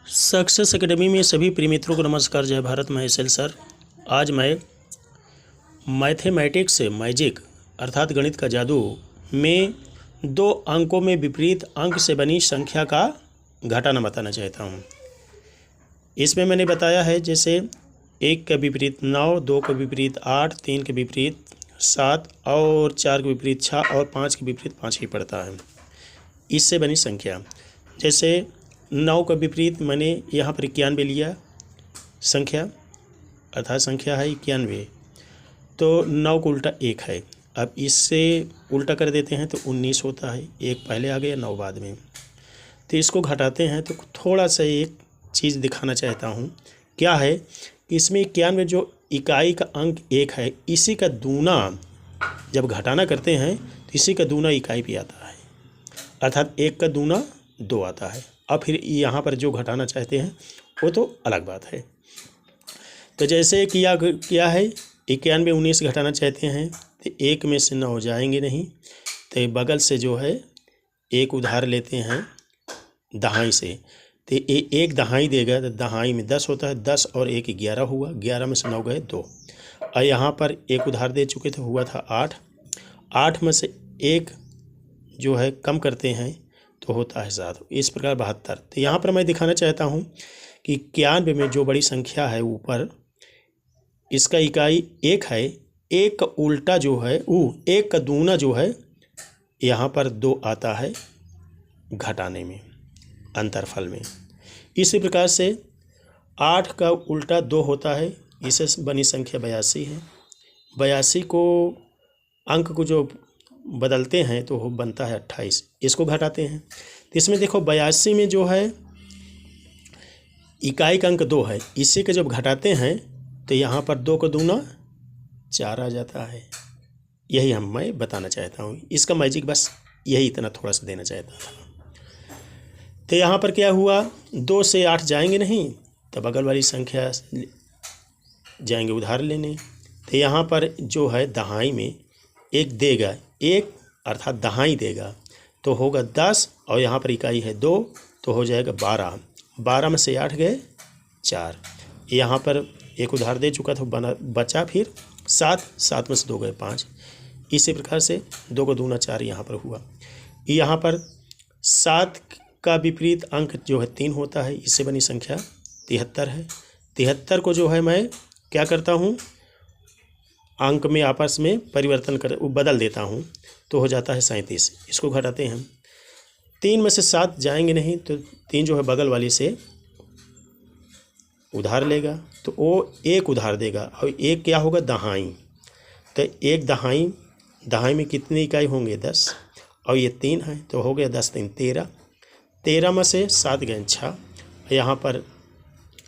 Success academy में सभी प्रिय मित्रों को नमस्कार। जय भारत। मैं एस एल सर। आज मैं मैथमेटिक्स से मैजिक अर्थात गणित का जादू में दो अंकों में विपरीत अंक से बनी संख्या का घटाना बताना चाहता हूँ। इसमें मैंने बताया है जैसे 1 के विपरीत 9, 2 के विपरीत 8, 3 के विपरीत 7 और 4 के विपरीत 6 और 5 के विपरीत 5 ही पड़ता है। इससे बनी संख्या जैसे 9 का विपरीत मैंने यहाँ पर 91 लिया संख्या, अर्थात संख्या है 91, तो 9 का उल्टा 1 है। अब इससे उल्टा कर देते हैं तो 19 होता है, 1 पहले आ गया 9 बाद में। तो इसको घटाते हैं तो थोड़ा सा एक चीज़ दिखाना चाहता हूँ। क्या है कि इसमें 91 जो इकाई का अंक 1 है, इसी का दूना जब घटाना करते हैं तो इसी का दूना इकाई पे आता है, अर्थात 1 का दूना 2 आता है। अब फिर यहाँ पर जो घटाना चाहते हैं वो तो अलग बात है। तो जैसे किया है 91 19 घटाना चाहते हैं तो 1 में से 9 जाएंगे नहीं, तो बगल से जो है एक उधार लेते हैं दहाई से, तो ये 1 दहाई देगा तो दहाई में 10 होता है, 10 और 1 11 हुआ, 11 में से 9 गए 2। और यहाँ पर एक उधार दे चुके थे, हुआ था 8, 8 में से 1 जो है कम करते हैं तो होता है 7। इस प्रकार 72। तो यहाँ पर मैं दिखाना चाहता हूँ कि 91 में जो बड़ी संख्या है ऊपर, इसका इकाई 1 है, 1 का उल्टा जो है 1 का दूना जो है यहाँ पर 2 आता है घटाने में, अंतरफल में। इसी प्रकार से 8 का उल्टा 2 होता है, इससे बनी संख्या 82 है। 82 को अंक को जो बदलते हैं तो वो बनता है 28, इसको घटाते हैं तो इसमें देखो 82 में जो है इकाई का अंक 2 है, इसी के जब घटाते हैं तो यहाँ पर 2 का दूना 4 आ जाता है। यही मैं बताना चाहता हूँ। इसका मैजिक बस यही इतना थोड़ा सा देना चाहता था। तो यहाँ पर क्या हुआ, 2 से 8 जाएंगे नहीं तो बगल वाली संख्या जाएंगे उधार लेने। तो यहाँ पर जो है दहाई में 1 देगा, 1 अर्थात दहाई देगा तो होगा 10, और यहाँ पर इकाई है 2 तो हो जाएगा 12। 12 में से 8 गए 4, यहाँ पर एक उधार दे चुका था, बचा फिर 7, 7 में से 2 गए 5। इसी प्रकार से 2 का दूना 4 यहाँ पर हुआ। यहाँ पर 7 का विपरीत अंक जो है 3 होता है, इससे बनी संख्या 73 है। 73 को जो है मैं क्या करता हूँ, अंक में आपस में परिवर्तन कर बदल देता हूँ तो हो जाता है 37। इसको घटाते हैं, 3 में से 7 जाएंगे नहीं तो 3 जो है बगल वाली से उधार लेगा तो वो 1 उधार देगा, और 1 क्या होगा दहाई। तो 1 दहाई में कितनी इकाई होंगे 10, और ये 3 है तो हो गया 10 3 13। 13 में से 7 गए 6, यहाँ पर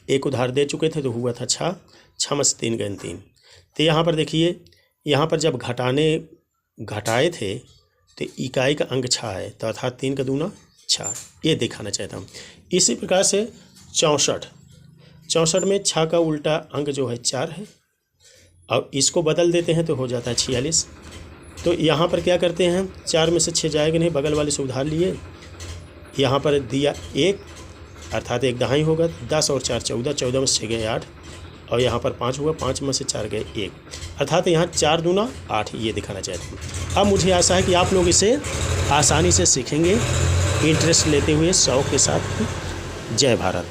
एक उधार दे चुके थे तो हुआ था 6, 6 में से 3 गए 3। तो यहाँ पर देखिए, यहाँ पर जब घटाए थे तो इकाई का अंक 6 है, तो अर्थात 3 का दूना 6, ये दिखाना चाहता हूँ। इसी प्रकार से 64 में 6 का उल्टा अंक जो है 4 है, और इसको बदल देते हैं तो हो जाता है 46। तो यहाँ पर क्या करते हैं, 4 में से 6 जाएगा नहीं, बगल वाले से उधार लिए, यहाँ पर दिया 1 अर्थात 1 दहाई होगा, 10 और 4 14, 14 में से 6 गए 8, और यहाँ पर 5 हुआ, 5 में से 4 गए 1, अर्थात यहाँ 4 दूना 8, ये दिखाना चाहता हूँ। अब मुझे आशा है कि आप लोग इसे आसानी से सीखेंगे, इंटरेस्ट लेते हुए, शौक़ के साथ। जय भारत।